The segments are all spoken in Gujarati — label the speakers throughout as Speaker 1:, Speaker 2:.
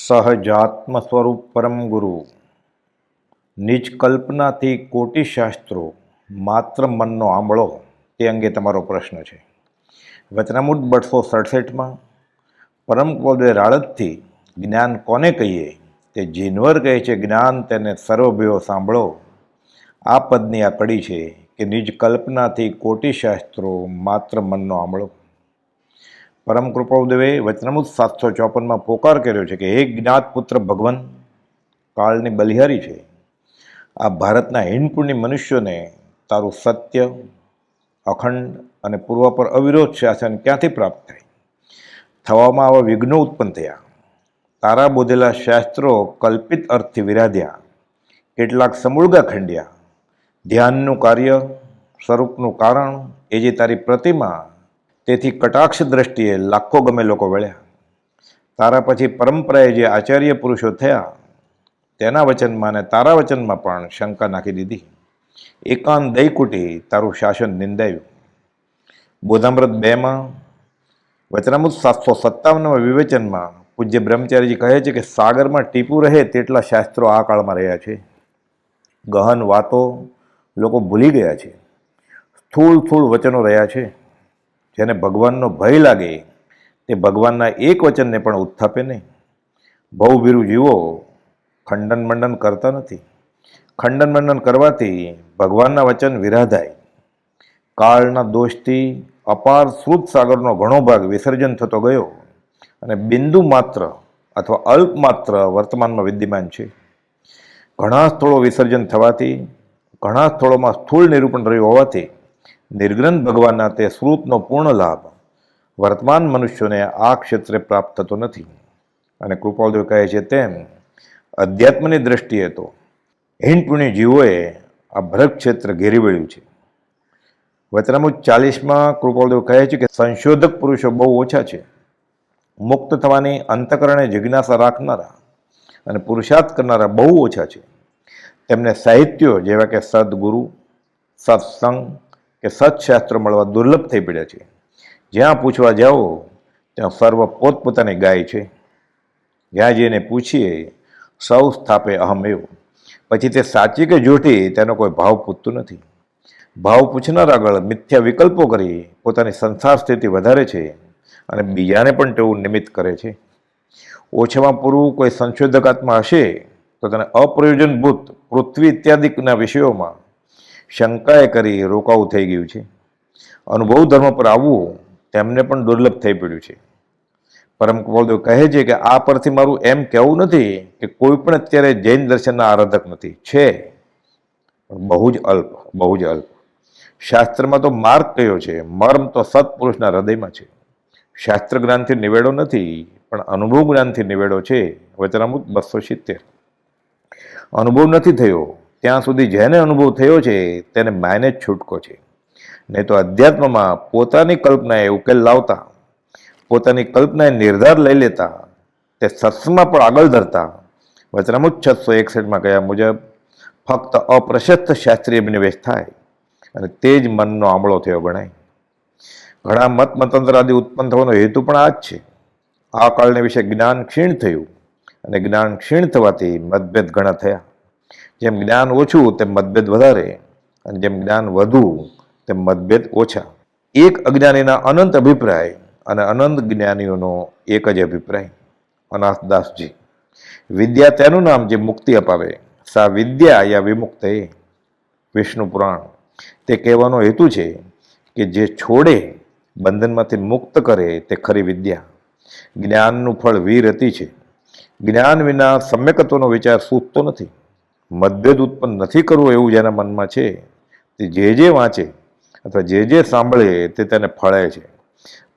Speaker 1: સહજાત્મ સ્વરૂપ પરમ ગુરુ નિજ કલ્પનાથી કોટી શાસ્ત્રો માત્ર મનનો આંબળો તે અંગે તમારો પ્રશ્ન છે. વચનામૃત 267માં પરમ ક્રોધે રાળતથી જ્ઞાન કોને કહીએ તે જીનવર કહે છે જ્ઞાન તેને સર્વભયો સાંભળો. આ પદની આ કડી છે કે નિજ કલ્પનાથી કોટી શાસ્ત્રો માત્ર મનનો આંબળો. પરમ કૃપાદેવે વચનામૃત 754માં પોકાર કર્યો છે કે હે જ્ઞાત પુત્ર ભગવાન, કાળની બલિહારી છે. આ ભારતના હિંડપુણ્ય મનુષ્યોને તારું સત્ય, અખંડ અને પૂર્વ પર અવિરોધ શાસન ક્યાંથી પ્રાપ્ત થાય? થવામાં આવા વિઘ્નો ઉત્પન્ન થયા. તારા બોધેલા શાસ્ત્રો કલ્પિત અર્થથી વિરાધ્યા, કેટલાક સમૂળગા ખંડ્યા. ધ્યાનનું કાર્ય, સ્વરૂપનું કારણ એ જે તારી પ્રતિમા, તેથી કટાક્ષ દ્રષ્ટિએ લાખો ગમે લોકો વળ્યા. તારા પછી પરંપરાએ જે આચાર્ય પુરુષો થયા તેના વચનમાં અને તારા વચનમાં પણ શંકા નાખી દીધી. એકાંત દૈકુટી તારું શાસન નિંદાયું. બોધામૃત 2માં વચનામૃત 757માં વિવેચનમાં પૂજ્ય બ્રહ્મચારીજી કહે છે કે સાગરમાં ટીપું રહે તેટલા શાસ્ત્રો આ કાળમાં રહ્યા છે. ગહન વાતો લોકો ભૂલી ગયા છે. સ્થૂળ સ્થૂળ વચનો રહ્યા છે. જેને ભગવાનનો ભય લાગે તે ભગવાનના એક વચનને પણ ઉત્થાપે નહીં. ભવભીરુ જીવો ખંડન મંડન કરતા નથી. ખંડન મંડન કરવાથી ભગવાનના વચન વિરાધાય. કાળના દોષથી અપાર શ્રુત સાગરનો ઘણો ભાગ વિસર્જન થતો ગયો અને બિંદુ માત્ર અથવા અલ્પ માત્ર વર્તમાનમાં વિદ્યમાન છે. ઘણા સ્થળો વિસર્જન થવાથી, ઘણા સ્થળોમાં સ્થૂળ નિરૂપણ રહ્યું હોવાથી નિર્ગ્રંથ ભગવાનના તે શ્રુતનો પૂર્ણ લાભ વર્તમાન મનુષ્યોને આ ક્ષેત્રે પ્રાપ્ત થતો નથી. અને કૃપાળદેવ કહે છે તેમ અધ્યાત્મની દ્રષ્ટિએ તો હિંડપુણ્ય જીવોએ આ ભરત ક્ષેત્ર ઘેરી વળ્યું છે. વચનામૃત 40માં કૃપાળદેવ કહે છે કે સંશોધક પુરુષો બહુ ઓછા છે. મુક્ત થવાની અંતકરણે જિજ્ઞાસા રાખનારા અને પુરુષાર્થ કરનારા બહુ ઓછા છે. તેમને સાહિત્યો જેવા કે સદગુરુ, સત્સંગ કે સત્શાસ્ત્રો મળવા દુર્લભ થઈ પડ્યા છે. જ્યાં પૂછવા જાઓ ત્યાં સર્વ પોતપોતાની ગાય છે. જ્યાં જઈને પૂછીએ સૌ સ્થાપે અહમ એવું. પછી તે સાચી કે જૂઠી તેનો કોઈ ભાવ પૂછતું નથી. ભાવ પૂછનાર આગળ મિથ્યા વિકલ્પો કરી પોતાની સંસાર સ્થિતિ વધારે છે અને બીજાને પણ તેવું નિમિત્ત કરે છે. ઓછામાં પૂરું કોઈ સંશોધકાત્મા હશે તો તેને અપ્રયોજનભૂત પૃથ્વી ઇત્યાદિના વિષયોમાં શંકાએ કરી રોકાવું થઈ ગયું છે. અનુભવ ધર્મ પર આવવું તેમને પણ દુર્લભ થઈ પડ્યું છે. પરમ કૃપાળદેવ કહે છે કે આ પરથી મારું એમ કહેવું નથી કે કોઈ પણ અત્યારે જૈન દર્શનના આરાધક નથી. છે પણ બહુ જ અલ્પ, બહુ જ અલ્પ. શાસ્ત્રમાં તો માર્ગ કયો છે, મર્મ તો સત્પુરુષના હૃદયમાં છે. શાસ્ત્ર જ્ઞાનથી નિવેડો નથી પણ અનુભવ જ્ઞાનથી નિવેડો છે. વચનામૃત 270. અનુભવ નથી થયો ત્યાં સુધી જેને અનુભવ થયો છે તેને માયને જ છૂટકો છે. નહીં તો અધ્યાત્મમાં પોતાની કલ્પનાએ ઉકેલ લાવતા, પોતાની કલ્પનાએ નિર્ધાર લઈ લેતા, તે સત્સંગમાં પણ આગળ ધરતા વચનામૃત 661માં કહ્યા મુજબ ફક્ત અપ્રશસ્ત શાસ્ત્રીય અભિનિવેશ થાય અને તે જ મનનો આંબળો થયો ગણાય. ઘણા મત મતાંતર આદિ ઉત્પન્ન થવાનો હેતુ પણ આ જ છે. આ કાળને વિશે જ્ઞાન ક્ષીણ થયું અને જ્ઞાન ક્ષીણ થવાથી મતભેદ ઘણા થયા. જેમ જ્ઞાન ઓછું તેમ મતભેદ વધારે અને જેમ જ્ઞાન વધુ તેમ મતભેદ ઓછા. એક અજ્ઞાનીના અનંત અભિપ્રાય અને અનંત જ્ઞાનીઓનો એક જ અભિપ્રાય. અનાથદાસજી. વિદ્યા તેનું નામ જે મુક્તિ અપાવે, સા વિદ્યા યા વિમુક્ત એ. વિષ્ણુ પુરાણ. તે કહેવાનો હેતુ છે કે જે છોડે બંધનમાંથી મુક્ત કરે તે ખરી વિદ્યા. જ્ઞાનનું ફળ વીરતી છે. જ્ઞાન વિના સમ્યકત્વનો વિચાર સૂચતો નથી. મતભેદ ઉત્પન્ન નથી કરવો એવું જેના મનમાં છે તે જે વાંચે અથવા જે સાંભળે તે તેને ફળે છે.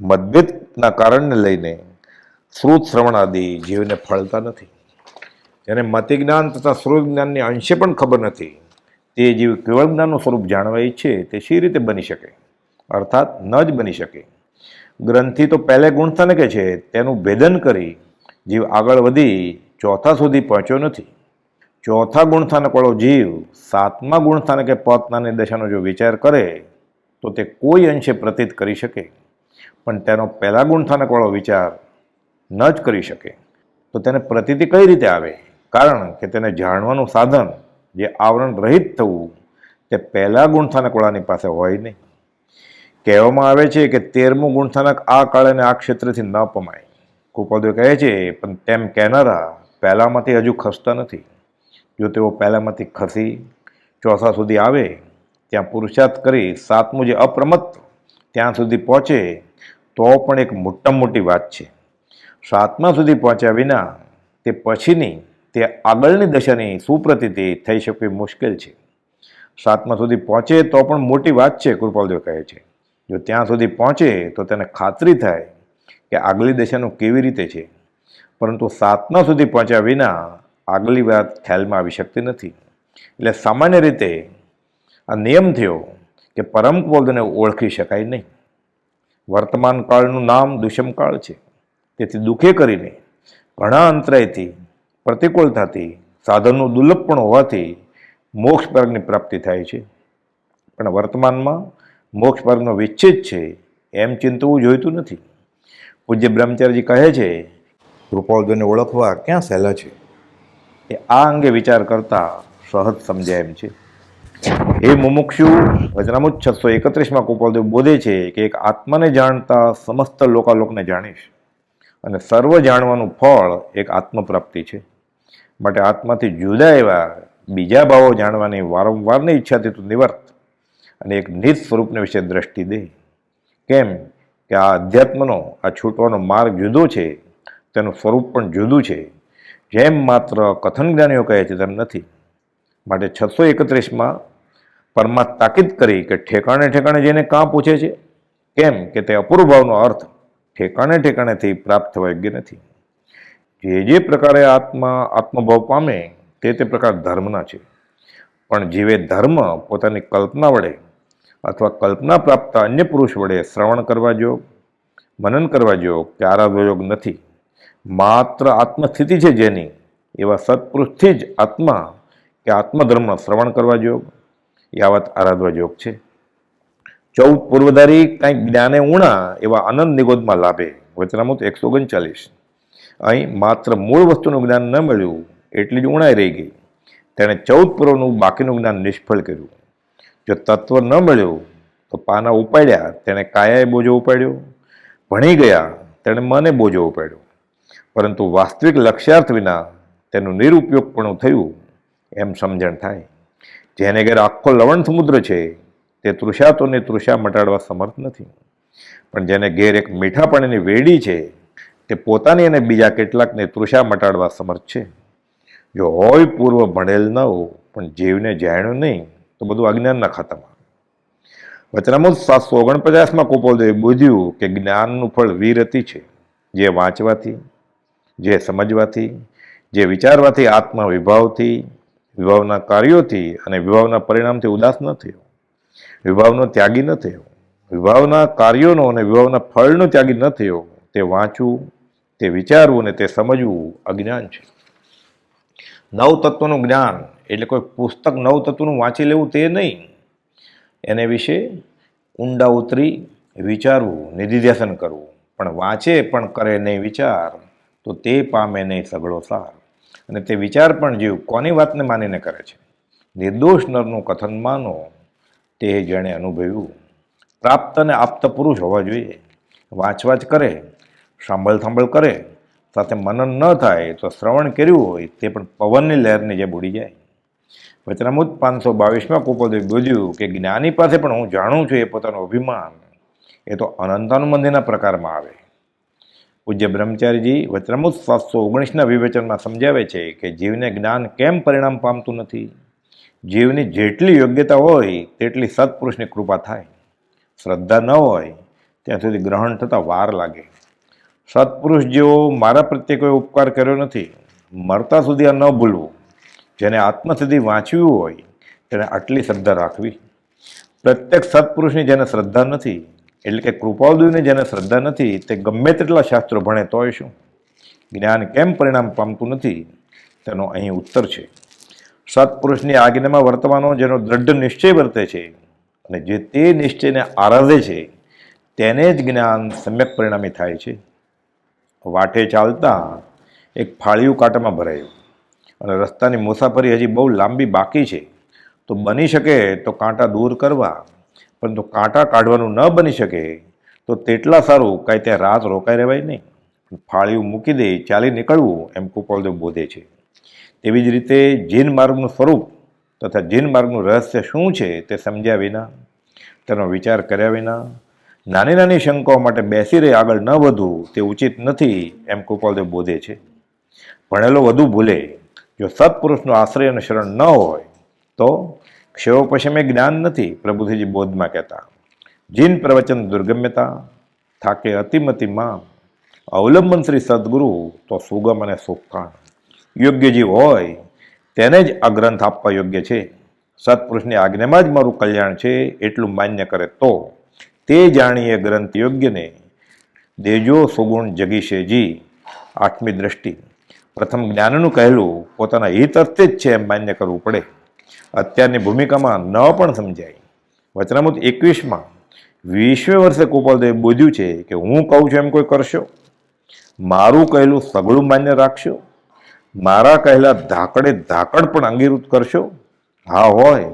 Speaker 1: મતભેદના કારણને લઈને શ્રુત શ્રવણ આદિ જીવને ફળતા નથી. જેને મતિ જ્ઞાન તથા શ્રુત જ્ઞાનની અંશે પણ ખબર નથી તે જીવ કેવળ જ્ઞાનનું સ્વરૂપ જાણવા ઈચ્છે તે શી રીતે બની શકે? અર્થાત ન જ બની શકે. ગ્રંથિ તો પહેલે ગુણસ્થાનકે છે તેનું ભેદન કરી જીવ આગળ વધી ચોથા સુધી પહોંચ્યો નથી. ચોથા ગુણસ્થાનકવાળો જીવ સાતમા ગુણસ્થાનકે પહોંચનારની દશાનો જો વિચાર કરે તો તે કોઈ અંશે પ્રતીત કરી શકે, પણ તેનો પહેલા ગુણસ્થાનકવાળો વિચાર ન જ કરી શકે. તો તેને પ્રતીતિ કઈ રીતે આવે? કારણ કે તેને જાણવાનું સાધન જે આવરણ રહિત થવું તે પહેલા ગુણસ્થાનકવાળાની પાસે હોય નહીં. કહેવામાં આવે છે કે 13મું ગુણસ્થાનક આ કાળ અને આ ક્ષેત્રથી ન પમાય. કૃપાલદેવ કહે છે પણ તેમ કહેનારા પહેલામાંથી હજુ ખસતા નથી. જો તેઓ પહેલામાંથી ખસી ચોથા સુધી આવે, ત્યાં પુરુષાર્થ કરી 7મું જે અપ્રમત્ત ત્યાં સુધી પહોંચે તો પણ એક મોટામાં મોટી વાત છે. 7મા સુધી પહોંચ્યા વિના તે પછીની તે આગળની દશાની સુપ્રતીતિ થઈ શકવી મુશ્કેલ છે. 7મા સુધી પહોંચે તો પણ મોટી વાત છે, કૃપાલદેવ કહે છે. જો ત્યાં સુધી પહોંચે તો તેને ખાતરી થાય કે આગલી દશાનું કેવી રીતે છે, પરંતુ 7મા સુધી પહોંચ્યા વિના આગલી વાત ખ્યાલમાં આવી શકતી નથી. એટલે સામાન્ય રીતે આ નિયમ થયો કે પરમ કૃપાલદેવને ઓળખી શકાય નહીં. વર્તમાન કાળનું નામ દુષ્મકાળ છે. તેથી દુઃખે કરીને ઘણા અંતરાયથી પ્રતિકૂળતાથી સાધનનું દુર્લભ પણ હોવાથી મોક્ષ માર્ગની પ્રાપ્તિ થાય છે. પણ વર્તમાનમાં મોક્ષ માર્ગનો વિચ્છેદ છે એમ ચિંતવું જોઈતું નથી. પૂજ્ય બ્રહ્મચારીજી કહે છે કૃપાલદેવને ઓળખવા ક્યાં સહેલા છે એ આ અંગે વિચાર કરતા સહજ સમજાય એમ છે. એ મુમુક્ષુ વચનામૃત 631માં કૃપાલદેવ બોધે છે કે એક આત્માને જાણતા સમસ્ત લોકાલોકને જાણીશ, અને સર્વ જાણવાનું ફળ એક આત્મપ્રાપ્તિ છે. માટે આત્માથી જુદા એવા બીજા ભાવો જાણવાની વારંવારની ઈચ્છાથી તું નિવર્ત અને એક નિજ સ્વરૂપને વિશે દ્રષ્ટિ દે. કેમ કે આ અધ્યાત્મનો આ છૂટવાનો માર્ગ જુદો છે, તેનું સ્વરૂપ પણ જુદું છે. જેમ માત્ર કથન જ્ઞાનીઓ કહે છે તેમ નથી. માટે 631માં પરમાત્મા તાકીદ કરી કે ઠેકાણે ઠેકાણે જઈને કાં પૂછે છે? કેમ કે તે અપૂર્વ ભાવનો અર્થ ઠેકાણે ઠેકાણેથી પ્રાપ્ત થવા યોગ્ય નથી. જે પ્રકારે આત્મા આત્મભાવ પામે તે પ્રકાર ધર્મના છે. પણ જીવે ધર્મ પોતાની કલ્પના વડે અથવા કલ્પના પ્રાપ્ત અન્ય પુરુષ વડે શ્રવણ કરવા યોગ, મનન કરવા યોગ કે આરાધવા યોગ નથી. માત્ર આત્મસ્થિતિ છે જેની, એવા સત્પુરુષથી જ આત્મા કે આત્મધર્મ શ્રવણ કરવા યોગ, યાવત આરાધવા યોગ છે. 14 પૂર્વધારી કંઈક જ્ઞાને ઉણા એવા આનંદ નિગોદમાં લાભે. વચનામૃત 139. અહીં માત્ર મૂળ વસ્તુનું જ્ઞાન ન મળ્યું એટલી જ ઉણાઈ રહી ગઈ. તેણે 14 પૂર્વનું બાકીનું જ્ઞાન નિષ્ફળ કર્યું. જો તત્વ ન મળ્યું તો પાના ઉપાડ્યા તેણે કાયાએ બોજો ઉપાડ્યો, ભણી ગયા તેણે મને બોજો ઉપાડ્યો. પરંતુ વાસ્તવિક લક્ષ્યાર્થ વિના તેનું નિરુપયોગપણું થયું એમ સમજણ થાય. જેને ઘેર આખો લવણ સમુદ્ર છે તે તૃષાતોની તૃષા મટાડવા સમર્થ નથી. પણ જેને ઘેર એક મીઠા પાણીની વેડી છે તે પોતાની અને બીજા કેટલાકને તૃષા મટાડવા સમર્થ છે. જો હોય પૂર્વ ભણેલ ન હો પણ જીવને જાણ્યું નહીં તો બધું અજ્ઞાનના ખાતામાં. વચનામૃત 749માં કૃપાલદેવે બોધ્યું કે જ્ઞાનનું ફળ વીરતિ છે. જે વાંચવાથી, જે સમજવાથી, જે વિચારવાથી આત્મા વિભાવથી, વિભાવના કાર્યોથી અને વિભાવના પરિણામથી ઉદાસ ન થયો, વિભાવનો ત્યાગી ન થયો, વિભાવના કાર્યોનો અને વિભાવના ફળનો ત્યાગી ન થયો, તે વાંચવું, તે વિચારવું અને તે સમજવું અજ્ઞાન છે. નવ તત્વનું જ્ઞાન એટલે કોઈ પુસ્તક નવ તત્વનું વાંચી લેવું તે નહીં. એને વિશે ઊંડા ઉતરી વિચારવું, નિધિધ્યાસન કરવું. પણ વાંચે પણ કરે નહીં વિચાર તો તે પામે નહીં સઘળો સાર. અને તે વિચાર પણ જીવ કોની વાતને માનીને કરે છે? નિર્દોષ નરનું કથન માનો તે જેણે અનુભવ્યું. પ્રાપ્ત અને આપ્ત પુરુષ હોવા જોઈએ. વાંચવાચ કરે, સાંભળ કરે, સાથે મનન ન થાય તો શ્રવણ કર્યું હોય તે પણ પવનની લહેરની જેમ ઉડી જાય. વચનામૃત 522માં કૃપાલદેવે બોધ્યું કે જ્ઞાની પાસે પણ હું જાણું છું એ પોતાનું અભિમાન એ તો અનંતાનુબંધીના પ્રકારમાં આવે. પૂજ્ય બ્રહ્મચારીજી વચનામૃત 719ના વિવેચનમાં સમજાવે છે કે જીવને જ્ઞાન કેમ પરિણામ પામતું નથી. જીવની જેટલી યોગ્યતા હોય તેટલી સત્પુરુષની કૃપા થાય. શ્રદ્ધા ન હોય ત્યાં સુધી ગ્રહણ થતાં વાર લાગે. સત્પુરુષ જેવો મારા પ્રત્યે કોઈ ઉપકાર કર્યો નથી, મરતા સુધી આ ન ભૂલવું. જેને આત્મસિદ્ધિ વાંચવી હોય તેને આટલી શ્રદ્ધા રાખવી. પ્રત્યેક સત્પુરુષની જેને શ્રદ્ધા નથી, એટલે કે કૃપાળુદેવની જેને શ્રદ્ધા નથી, તે ગમે તેટલા શાસ્ત્રો ભણે તોય શું? જ્ઞાન કેમ પરિણામ પામતું નથી તેનો અહીં ઉત્તર છે. સત્પુરુષની આજ્ઞામાં વર્તવાનો જેનો દ્રઢ નિશ્ચય વર્તે છે અને જે તે નિશ્ચયને આરાધે છે તેને જ જ્ઞાન સમ્યક પરિણામી થાય છે. વાટે ચાલતા એક ફાળિયું કાંટામાં ભરાયું અને રસ્તાની મુસાફરી હજી બહુ લાંબી બાકી છે, તો બની શકે તો કાંટા દૂર કરવા, પરંતુ કાંટા કાઢવાનું ન બની શકે તો તેટલા સારું કાંઈ ત્યાં રાત રોકાઈ રહેવાય નહીં. ફાળિયું મૂકી દે ચાલી નીકળવું એમ કૃપાલદેવ બોધે છે. તેવી જ રીતે જીન માર્ગનું સ્વરૂપ તથા જીન માર્ગનું રહસ્ય શું છે તે સમજ્યા વિના, તેનો વિચાર કર્યા વિના નાની નાની શંકાઓ માટે બેસી રહી આગળ ન વધવું તે ઉચિત નથી એમ કૃપાલદેવ બોધે છે. ભણેલો વધુ ભૂલે, જો સત્પુરુષનો આશ્રય અને શરણ ન હોય તો ક્ષયો પશ્ચિમે જ્ઞાન નથી, પ્રભુજીજી બોધમાં કહેતા. જીન પ્રવચન દુર્ગમ્યતા થાકે અતિમતિમાં, અવલંબન શ્રી સદગુરુ તો સુગમ અને સુખાણ. યોગ્ય જીવ હોય તેને જ આ ગ્રંથ આપવા યોગ્ય છે. સત્પુરુષની આજ્ઞામાં જ મારું કલ્યાણ છે એટલું માન્ય કરે તો તે જાણીએ ગ્રંથ યોગ્યને દેજો સુગુણ જગીશેજી. 8મી દ્રષ્ટિ. પ્રથમ જ્ઞાનનું કહેલું પોતાના હિત અર્થે જ છે એમ માન્ય કરવું પડે. અત્યારની ભૂમિકામાં ન પણ સમજાય. વચનામૃત 21માં 20મે વર્ષે કૃપાલદેવે બોધ્યું છે કે હું કહું છું એમ કોઈ કરશો? મારું કહેલું સગળું માન્ય રાખશો? મારા કહેલા ધાકડે ધાકડ પણ અંગીકૃત કરશો? હા હોય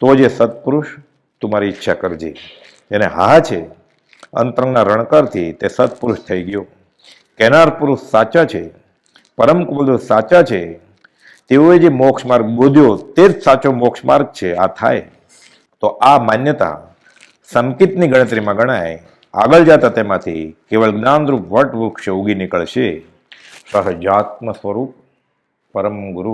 Speaker 1: તો જે સત્પુરુષ તમારી ઈચ્છા કરજે. એને હા છે અંતરંગના રણકારથી તે સત્પુરુષ થઈ ગયો. કહેનાર પુરુષ સાચા છે, પરમ કૃપાલદેવ સાચા છે, તેઓએ જે મોક્ષ માર્ગ બોધ્યો તે જ સાચો મોક્ષ માર્ગ છે. આ થાય તો આ માન્યતા સંકિતની ગણતરીમાં ગણાય. આગળ જતા તેમાંથી કેવળ જ્ઞાનરૂપ વટ વૃક્ષ ઉગી નીકળશે. સહજાત્મ સ્વરૂપ પરમ ગુરુ.